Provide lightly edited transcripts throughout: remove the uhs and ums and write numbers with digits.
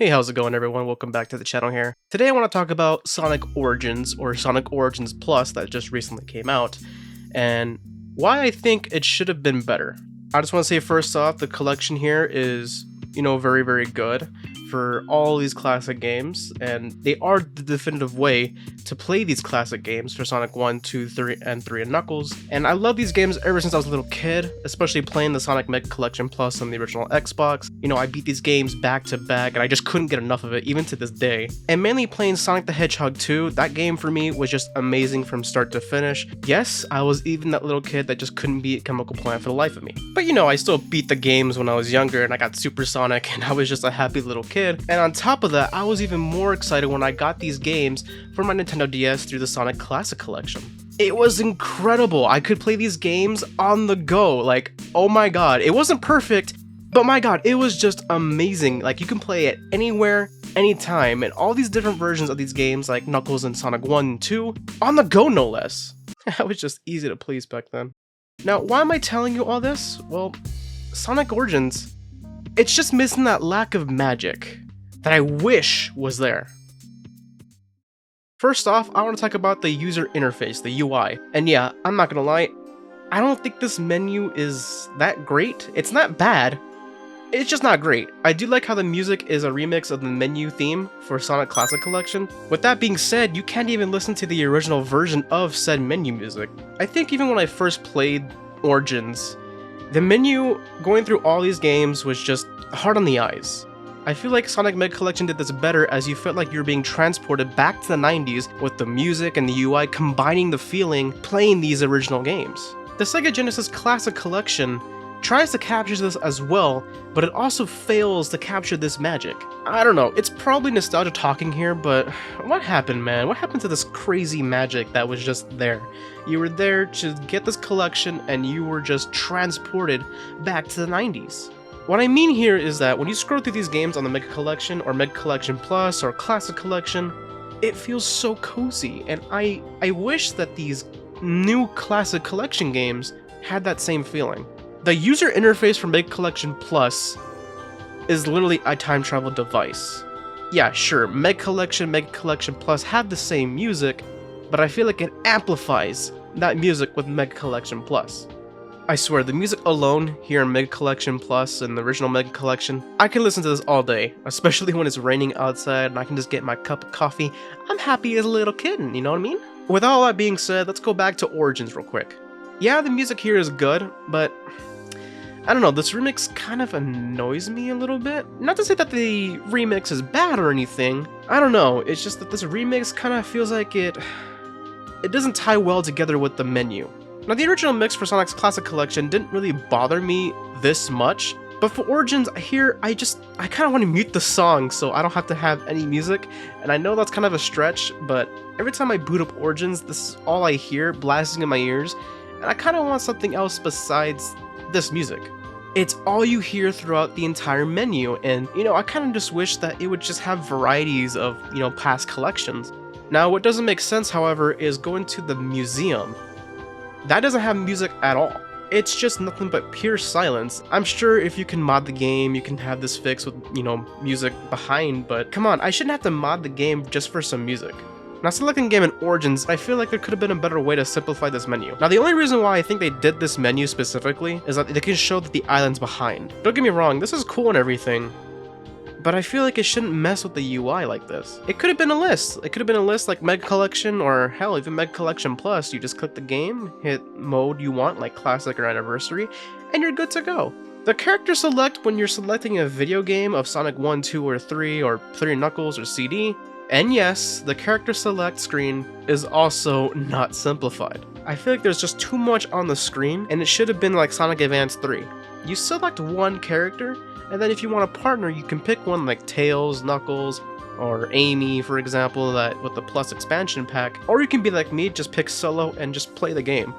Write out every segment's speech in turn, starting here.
Hey, how's it going everyone? Welcome back to the channel here. Today I want to talk about Sonic Origins, or Sonic Origins Plus, that just recently came out, and why I think it should have been better. I just want to say first off, the collection here is, very, very good for all these classic games, and they are the definitive way to play these classic games for Sonic 1, 2, 3, and 3 and Knuckles. And I love these games ever since I was a little kid, especially playing the Sonic Mega Collection Plus on the original Xbox. I beat these games back to back, and I just couldn't get enough of it, even to this day. And mainly playing Sonic the Hedgehog 2, that game for me was just amazing from start to finish. Yes, I was even that little kid that just couldn't beat Chemical Plant for the life of me. But I still beat the games when I was younger, and I got Super Sonic, and I was just a happy little kid. And on top of that, I was even more excited when I got these games for my Nintendo DS through the Sonic Classic Collection. It was incredible. I could play these games on the go. Like, oh my god. It wasn't perfect, but my god, it was just amazing. Like, you can play it anywhere, anytime, and all these different versions of these games, like Knuckles and Sonic 1 and 2, on the go no less. That was just easy to please back then. Now, why am I telling you all this? Well, Sonic Origins, it's just missing that lack of magic that I wish was there. First off, I want to talk about the user interface, the UI. And yeah, I'm not gonna lie, I don't think this menu is that great. It's not bad, it's just not great. I do like how the music is a remix of the menu theme for Sonic Classic Collection. With that being said, you can't even listen to the original version of said menu music. I think even when I first played Origins, the menu going through all these games was just hard on the eyes. I feel like Sonic Mega Collection did this better, as you felt like you were being transported back to the 90s with the music and the UI combining the feeling playing these original games. The Sega Genesis Classic Collection tries to capture this as well, but it also fails to capture this magic. I don't know, it's probably nostalgia talking here, but what happened, man? What happened to this crazy magic that was just there? You were there to get this collection and you were just transported back to the 90s. What I mean here is that when you scroll through these games on the Mega Collection or Mega Collection Plus or Classic Collection, it feels so cozy, and I wish that these new Classic Collection games had that same feeling. The user interface for Mega Collection Plus is literally a time travel device. Yeah, sure, Mega Collection Plus have the same music, but I feel like it amplifies that music with Mega Collection Plus. I swear, the music alone here in Mega Collection Plus and the original Mega Collection, I can listen to this all day, especially when it's raining outside and I can just get my cup of coffee. I'm happy as a little kitten, you know what I mean? With all that being said, let's go back to Origins real quick. Yeah, the music here is good, but I don't know, this remix kind of annoys me a little bit. Not to say that the remix is bad or anything, I don't know, it's just that this remix kind of feels like it doesn't tie well together with the menu. Now, the original mix for Sonic's Classic Collection didn't really bother me this much, but for Origins, here, I kind of want to mute the song so I don't have to have any music, and I know that's kind of a stretch, but every time I boot up Origins, this is all I hear blasting in my ears, and I kind of want something else besides this music. It's all you hear throughout the entire menu, and, I kind of just wish that it would just have varieties of, past collections. Now, what doesn't make sense, however, is going to the museum. That doesn't have music at all. It's just nothing but pure silence. I'm sure if you can mod the game, you can have this fixed with, music behind, but come on, I shouldn't have to mod the game just for some music. Now, selecting game in Origins, I feel like there could have been a better way to simplify this menu. Now, the only reason why I think they did this menu specifically is that they can show that the island's behind. Don't get me wrong, this is cool and everything, but I feel like it shouldn't mess with the UI like this. It could have been a list. It could have been a list like Mega Collection, or hell, even Mega Collection Plus. You just click the game, hit mode you want, like Classic or Anniversary, and you're good to go. The character select when you're selecting a video game of Sonic 1, 2, or 3, or 3 Knuckles, or CD. And yes, the character select screen is also not simplified. I feel like there's just too much on the screen, and it should have been like Sonic Advance 3. You select one character, and then if you want a partner, you can pick one like Tails, Knuckles, or Amy, for example, that with the Plus expansion pack. Or you can be like me, just pick solo and just play the game.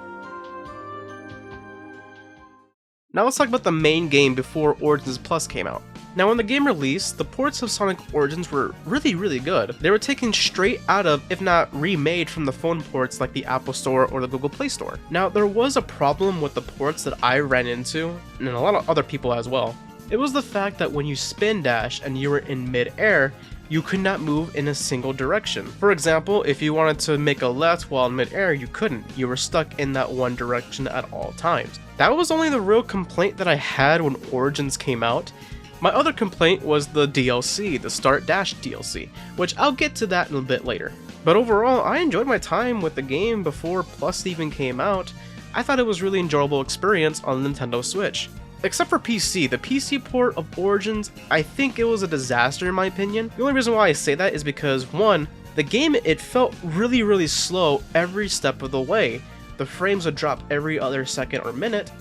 Now let's talk about the main game before Origins Plus came out. Now, when the game released, the ports of Sonic Origins were really good. They were taken straight out of, if not remade from the phone ports like the Apple Store or the Google Play Store. Now, there was a problem with the ports that I ran into, and a lot of other people as well. It was the fact that when you spin dash and you were in mid-air, you could not move in a single direction. For example, if you wanted to make a left while in mid-air, you couldn't. You were stuck in that one direction at all times. That was only the real complaint that I had when Origins came out. My other complaint was the DLC, the Start Dash DLC, which I'll get to that in a bit later. But overall, I enjoyed my time with the game before Plus even came out. I thought it was a really enjoyable experience on Nintendo Switch. Except for PC, the PC port of Origins, I think it was a disaster in my opinion. The only reason why I say that is because, one, the game, it felt really slow every step of the way. The frames would drop every other second or minute,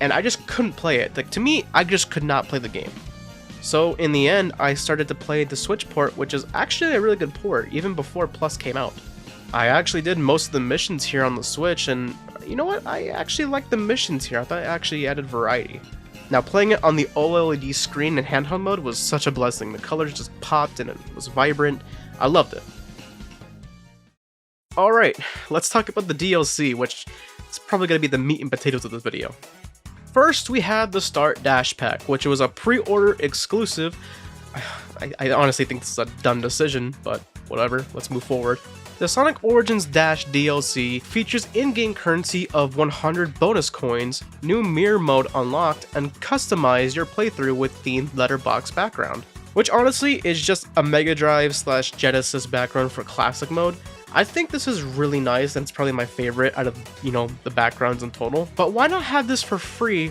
and I just couldn't play it. Like, to me, I just could not play the game. So in the end, I started to play the Switch port, which is actually a really good port, even before Plus came out. I actually did most of the missions here on the Switch, and you know what? I actually like the missions here. I thought it actually added variety. Now, playing it on the OLED screen in handheld mode was such a blessing. The colors just popped and it was vibrant. I loved it. Alright, let's talk about the DLC, which is probably going to be the meat and potatoes of this video. First, we had the Start Dash Pack, which was a pre-order exclusive. I honestly think this is a dumb decision, but whatever, let's move forward. The Sonic Origins Dash DLC features in-game currency of 100 bonus coins, new mirror mode unlocked, and customize your playthrough with themed letterbox background. Which honestly is just a Mega Drive / Genesis background for classic mode. I think this is really nice and it's probably my favorite out of, the backgrounds in total. But why not have this for free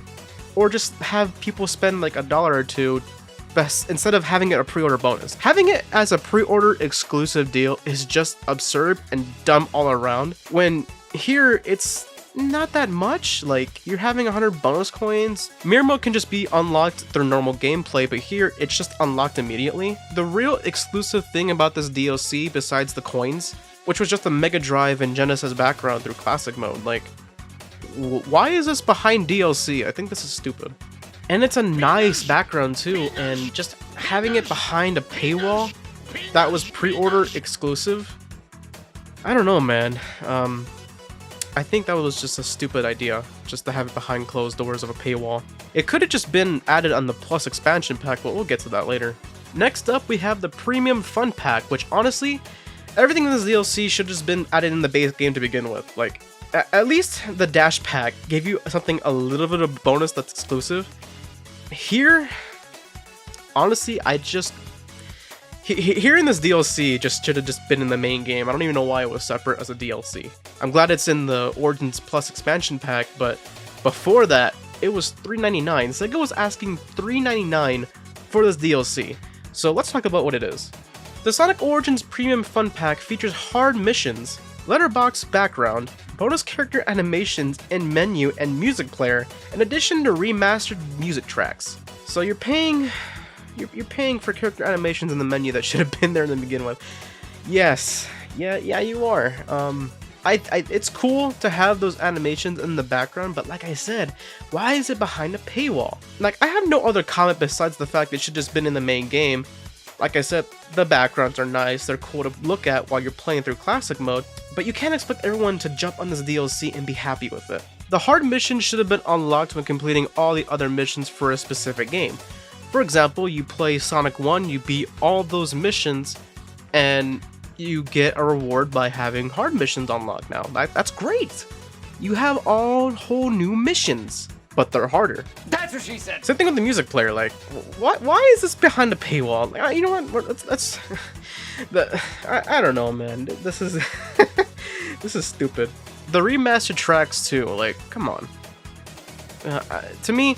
or just have people spend like $1 or $2 instead of having it a pre-order bonus? Having it as a pre-order exclusive deal is just absurd and dumb all around, when here it's not that much. Like, you're having 100 bonus coins. Mirror mode can just be unlocked through normal gameplay, but here it's just unlocked immediately. The real exclusive thing about this DLC, besides the coins, which was just a Mega Drive and Genesis background through classic mode, like, why is this behind DLC? I think this is stupid. And it's a nice background too, and just having it behind a paywall that was pre-order exclusive, I don't know, man. I think that was just a stupid idea, just to have it behind closed doors of a paywall. It could have just been added on the Plus expansion pack, but we'll get to that later. Next up, we have the Premium Fun Pack, which honestly, everything in this DLC should have just been added in the base game to begin with. Like, at least the Dash Pack gave you something a little bit of bonus that's exclusive. Here, honestly, here in this DLC just should have just been in the main game. I don't even know why it was separate as a DLC. I'm glad it's in the Origins Plus expansion pack, but before that, it was $3.99. Sega was asking $3.99 for this DLC. So let's talk about what it is. The Sonic Origins Premium Fun Pack features hard missions, letterbox background, bonus character animations in menu and music player, in addition to remastered music tracks. So you're paying for character animations in the menu that should have been there to begin with. Yes, yeah, you are. It's cool to have those animations in the background, but like I said, why is it behind a paywall? Like, I have no other comment besides the fact it should just been in the main game. Like I said, the backgrounds are nice, they're cool to look at while you're playing through classic mode, but you can't expect everyone to jump on this DLC and be happy with it. The hard missions should have been unlocked when completing all the other missions for a specific game. For example, you play Sonic 1, you beat all those missions, and you get a reward by having hard missions unlocked now. That's great! You have all whole new missions, but they're harder. That's what she said! Same thing with the music player, like, why is this behind a paywall? Like, you know what, let's I don't know, man, this is, this is stupid. The remastered tracks too, like, come on. To me,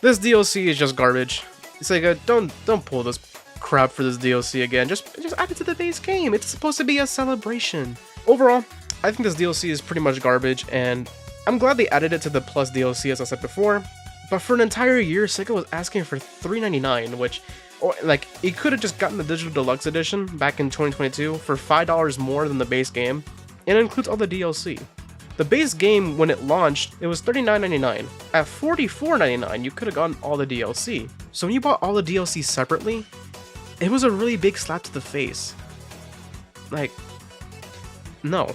this DLC is just garbage. It's like, don't pull this crap for this DLC again. Just add it to the base game. It's supposed to be a celebration. Overall, I think this DLC is pretty much garbage, and I'm glad they added it to the Plus DLC, as I said before. But for an entire year, Sega was asking for $3.99, which, like, it could have just gotten the Digital Deluxe Edition back in 2022 for $5 more than the base game, and it includes all the DLC. The base game, when it launched, it was $39.99. At $44.99, you could have gotten all the DLC. So when you bought all the DLC separately, it was a really big slap to the face. Like, no.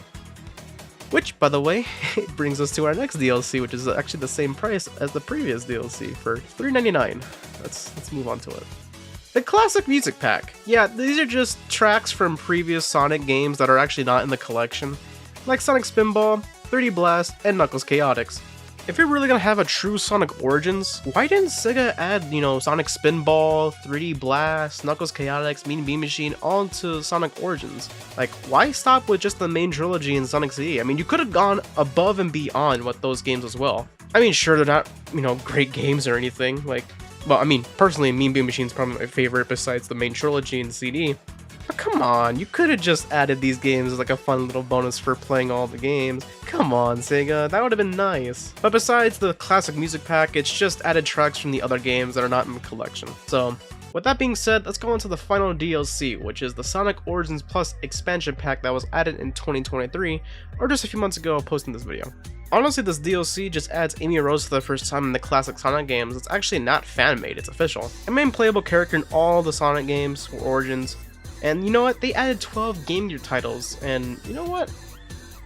Which, by the way, it brings us to our next DLC, which is actually the same price as the previous DLC for $3.99. let's move on to it. The classic music pack. Yeah, these are just tracks from previous Sonic games that are actually not in the collection, like Sonic Spinball, 3D Blast, and Knuckles Chaotix. If you're really gonna have a true Sonic Origins, why didn't Sega add, Sonic Spinball, 3D Blast, Knuckles Chaotix, Mean Bean Machine all into Sonic Origins? Like, why stop with just the main trilogy in Sonic CD? I mean, you could have gone above and beyond with those games as well. I mean, sure, they're not, great games or anything, like, well, I mean, personally, Mean Bean Machine's probably my favorite besides the main trilogy in CD. But come on, you could have just added these games as like a fun little bonus for playing all the games. Come on, Sega, that would have been nice. But besides the classic music pack, it's just added tracks from the other games that are not in the collection. So, with that being said, let's go on to the final DLC, which is the Sonic Origins Plus expansion pack that was added in 2023, or just a few months ago posting this video. Honestly, this DLC just adds Amy Rose for the first time in the classic Sonic games. It's actually not fan-made, it's official. A main playable character in all the Sonic games were Origins. And you know what? They added 12 Game Gear titles, and you know what?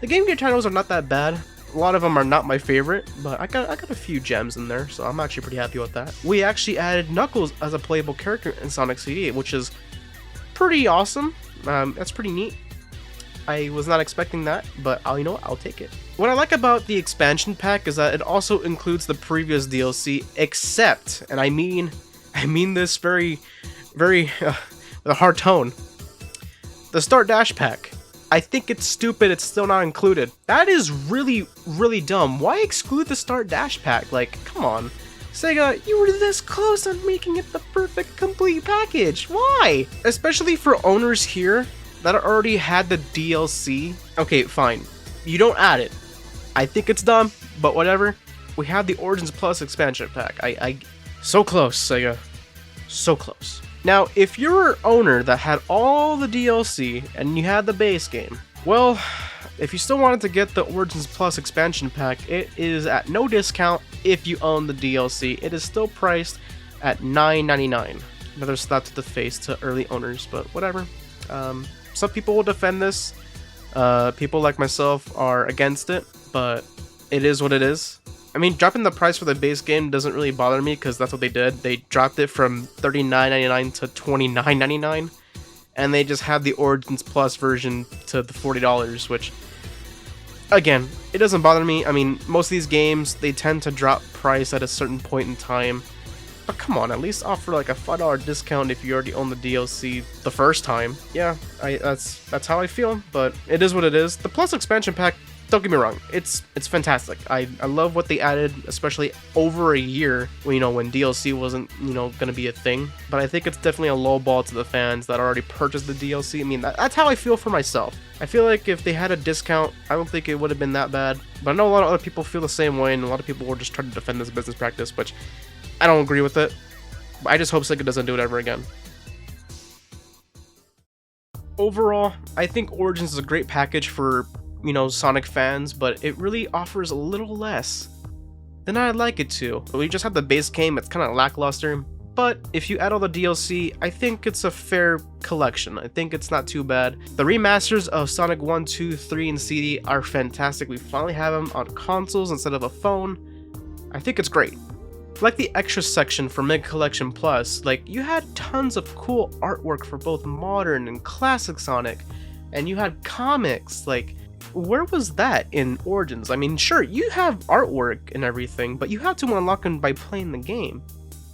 The Game Gear titles are not that bad. A lot of them are not my favorite, but I got a few gems in there, so I'm actually pretty happy with that. We actually added Knuckles as a playable character in Sonic CD, which is pretty awesome. That's pretty neat. I was not expecting that, but I'll take it. What I like about the expansion pack is that it also includes the previous DLC, except, and I mean this very, very with a hard tone, the Start Dash pack. I think it's stupid it's still not included. That is really, really dumb. Why exclude the Start Dash pack? Like, come on. Sega, you were this close on making it the perfect complete package. Why? Especially for owners here that already had the DLC. Okay, fine. You don't add it. I think it's dumb, but whatever. We have the Origins Plus expansion pack. So close, Sega. So close. Now, if you're an owner that had all the DLC and you had the base game, well, if you still wanted to get the Origins Plus expansion pack, it is at no discount if you own the DLC. It is still priced at $9.99. Another slap to the face to early owners, but whatever. Some people will defend this. People like myself are against it, but it is what it is. I mean, dropping the price for the base game doesn't really bother me because that's what they did. They dropped it from $39.99 to $29.99, and they just had the Origins Plus version to the $40, which, again, it doesn't bother me. I mean, most of these games, they tend to drop price at a certain point in time. But come on, at least offer like a $5 discount if you already own the DLC the first time. Yeah, that's how I feel, but it is what it is. The Plus expansion pack, don't get me wrong, it's fantastic. I love what they added, especially over a year when DLC wasn't gonna be a thing. But I think it's definitely a low ball to the fans that already purchased the DLC. I mean, that's how I feel for myself. I feel like if they had a discount, I don't think it would have been that bad. But I know a lot of other people feel the same way, and a lot of people were just trying to defend this business practice, which I don't agree with it. But I just hope Sega doesn't do it ever again. Overall, I think Origins is a great package for Sonic fans, but it really offers a little less than I'd like it to. But we just have the base game, it's kind of lackluster. But if you add all the DLC, I think it's a fair collection. I think it's not too bad. The remasters of Sonic 1, 2, 3, and CD are fantastic. We finally have them on consoles instead of a phone. I think it's great. Like the extra section for Mega Collection Plus, like you had tons of cool artwork for both modern and classic Sonic, and you had comics. Like, where was that in Origins? I mean, sure, you have artwork and everything, but you have to unlock them by playing the game.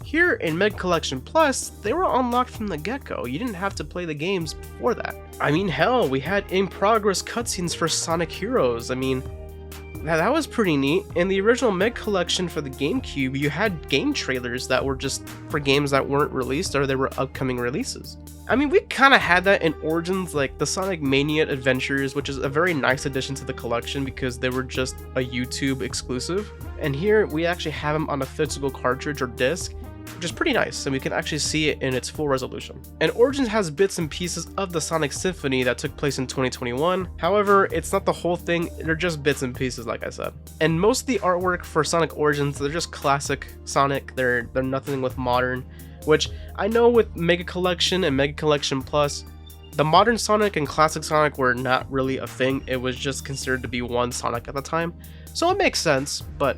Here in Mega Collection Plus, they were unlocked from the get-go. You didn't have to play the games before that. I mean, hell, we had in-progress cutscenes for Sonic Heroes. I mean, that was pretty neat. In the original Mega Collection for the GameCube, you had game trailers that were just for games that weren't released or they were upcoming releases. I mean, we kind of had that in Origins, like the Sonic Mania Adventures, which is a very nice addition to the collection because they were just a YouTube exclusive. And here, we actually have them on a physical cartridge or disc, which is pretty nice, and we can actually see it in its full resolution. And Origins has bits and pieces of the Sonic Symphony that took place in 2021. However, it's not the whole thing, they're just bits and pieces, like I said. And most of the artwork for Sonic Origins, they're just classic Sonic, they're nothing with modern, which I know with Mega Collection and Mega Collection Plus, the modern Sonic and classic Sonic were not really a thing, it was just considered to be one Sonic at the time. So it makes sense, but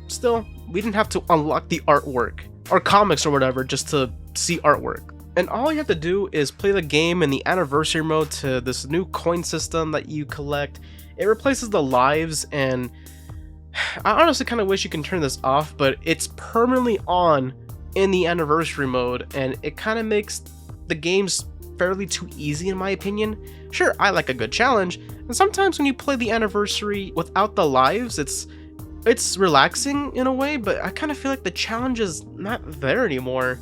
still, we didn't have to unlock the artwork or comics or whatever just to see artwork. And all you have to do is play the game in the anniversary mode to this new coin system that you collect. It replaces the lives, and I honestly kind of wish you can turn this off, but it's permanently on in the anniversary mode, and it kind of makes the games fairly too easy in my opinion. Sure, I like a good challenge, and sometimes when you play the anniversary without the lives, it's relaxing in a way, but I kind of feel like the challenge is not there anymore.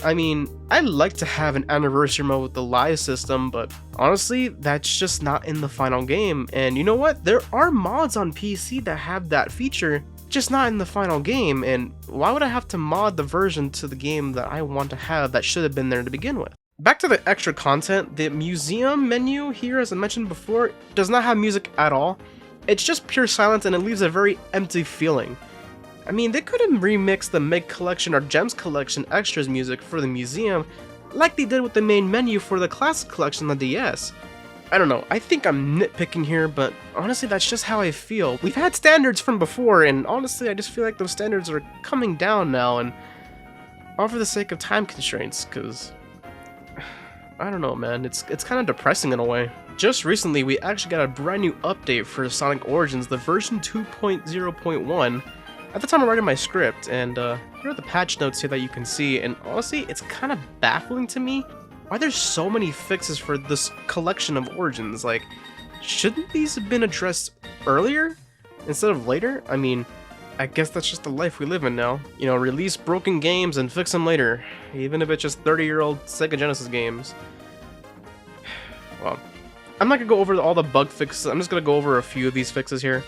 I mean, I'd like to have an anniversary mode with the live system, but honestly, that's just not in the final game. And you know what? There are mods on PC that have that feature, just not in the final game, and why would I have to mod the version to the game that I want to have that should have been there to begin with? Back to the extra content, the museum menu here, as I mentioned before, does not have music at all. It's just pure silence, and it leaves a very empty feeling. I mean, they could have remixed the Meg Collection or Gems Collection extras music for the museum, like they did with the main menu for the Classic Collection on the DS. I don't know, I think I'm nitpicking here, but honestly that's just how I feel. We've had standards from before, and honestly I just feel like those standards are coming down now, and all for the sake of time constraints, because I don't know, man, it's kind of depressing in a way. Just recently we actually got a brand new update for Sonic Origins, the version 2.0.1. At the time I'm writing my script, and here are the patch notes here that you can see, and honestly, it's kind of baffling to me why there's so many fixes for this collection of Origins. Like, shouldn't these have been addressed earlier instead of later? I mean, I guess that's just the life we live in now. You know, release broken games and fix them later, even if it's just 30-year-old Sega Genesis games. Well, I'm not gonna go over all the bug fixes, I'm just gonna go over a few of these fixes here.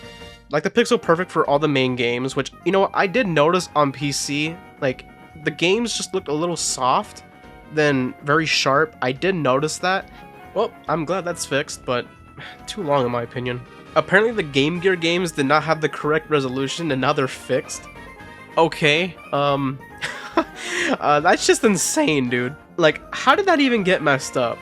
Like the Pixel Perfect for all the main games, which, you know what, I did notice on PC, like, the games just looked a little soft, then very sharp. I did notice that. Well, I'm glad that's fixed, but too long in my opinion. Apparently the Game Gear games did not have the correct resolution, and now they're fixed. Okay, that's just insane, dude. Like, how did that even get messed up?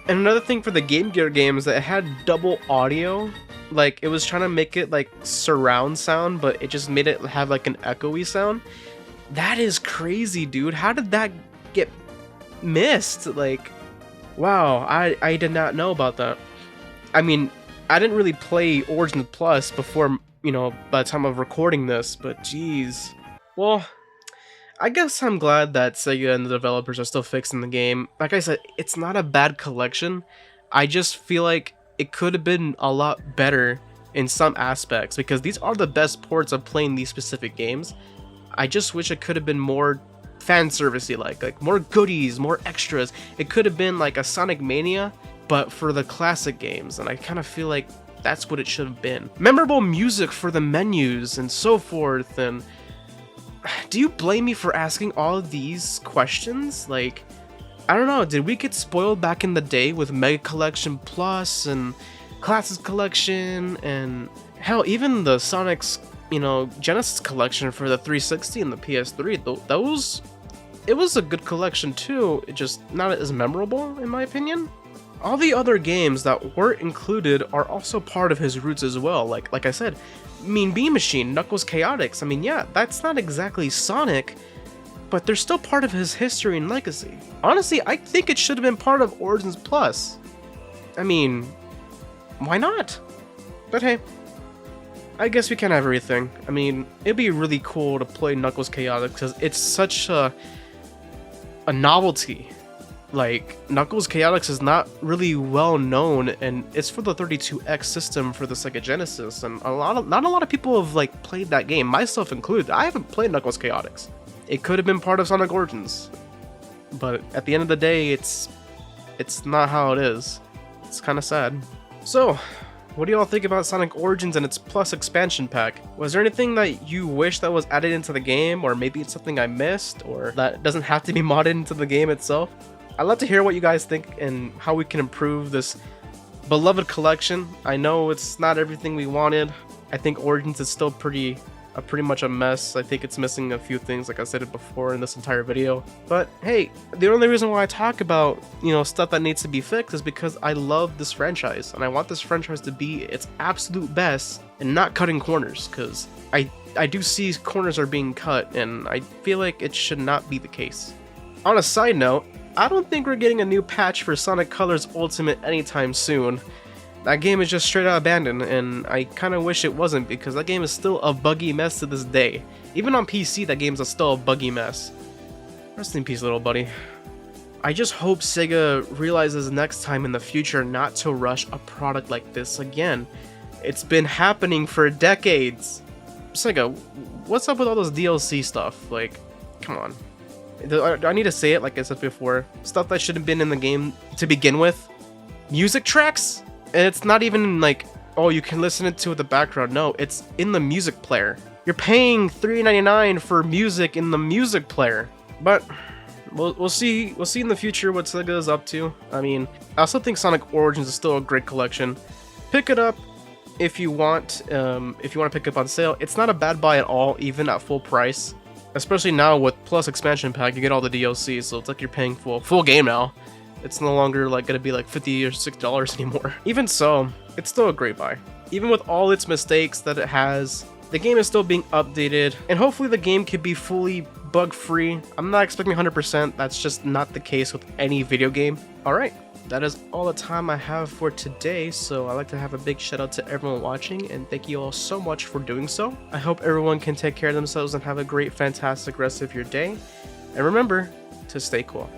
And another thing for the Game Gear games, that it had double audio. Like, it was trying to make it like surround sound, but it just made it have like an echoey sound. That is crazy, dude. How did that get missed? Like, wow, I did not know about that. I mean, I didn't really play Origins Plus before, you know, by the time of recording this, but geez. Well, I guess I'm glad that Sega and the developers are still fixing the game. Like I said, it's not a bad collection. I just feel like it could have been a lot better in some aspects, because these are the best ports of playing these specific games. I just wish it could have been more fan servicey, like more goodies, more extras. It could have been like a Sonic Mania, but for the classic games, and I kind of feel like that's what it should have been. Memorable music for the menus and so forth, and do you blame me for asking all of these questions? Like, I don't know, did we get spoiled back in the day with Mega Collection Plus and Classics Collection, and hell, even the Sonic's, you know, Genesis Collection for the 360 and the PS3, those, it was a good collection too, it just not as memorable in my opinion. All the other games that weren't included are also part of his roots as well, like I said, Mean Bean Machine, Knuckles Chaotix, I mean, yeah, that's not exactly Sonic, but they're still part of his history and legacy. Honestly, I think it should have been part of Origins Plus. I mean, why not? But hey, I guess we can't have everything. I mean, it'd be really cool to play Knuckles Chaotix because it's such a novelty. Like, Knuckles Chaotix is not really well known, and it's for the 32X system for the Sega Genesis, and not a lot of people have like played that game, myself included. I haven't played Knuckles Chaotix. It could have been part of Sonic Origins, but at the end of the day, it's not how it is. It's kind of sad. So, what do y'all think about Sonic Origins and its Plus expansion pack? Was there anything that you wish that was added into the game, or maybe it's something I missed, or that doesn't have to be modded into the game itself? I'd love to hear what you guys think and how we can improve this beloved collection. I know it's not everything we wanted. I think Origins is still pretty pretty much a mess. I think it's missing a few things, like I said it before in this entire video. But hey, the only reason why I talk about, stuff that needs to be fixed is because I love this franchise, and I want this franchise to be its absolute best and not cutting corners, because I do see corners are being cut, and I feel like it should not be the case. On a side note, I don't think we're getting a new patch for Sonic Colors Ultimate anytime soon. That game is just straight out abandoned, and I kind of wish it wasn't, because that game is still a buggy mess to this day. Even on PC, that game's still a buggy mess. Rest in peace, little buddy. I just hope Sega realizes next time in the future not to rush a product like this again. It's been happening for decades. Sega, what's up with all this DLC stuff? Like, come on. Do I need to say it like I said before? Stuff that shouldn't have been in the game to begin with? Music tracks? And it's not even like, oh, you can listen it to the background. No, it's in the music player. You're paying $3.99 for music in the music player. But we'll see in the future what Sega is up to. I mean, I also think Sonic Origins is still a great collection. Pick it up if you want. If you want to pick it up on sale, it's not a bad buy at all, even at full price. Especially now with Plus Expansion Pack, you get all the DLC, so it's like you're paying full game now. It's no longer like gonna be like $50 or $60 anymore. Even so, it's still a great buy. Even with all its mistakes that it has, the game is still being updated, and hopefully the game could be fully bug-free. I'm not expecting 100%, that's just not the case with any video game. Alright, that is all the time I have for today, so I'd like to have a big shout out to everyone watching, and thank you all so much for doing so. I hope everyone can take care of themselves and have a great, fantastic rest of your day, and remember to stay cool.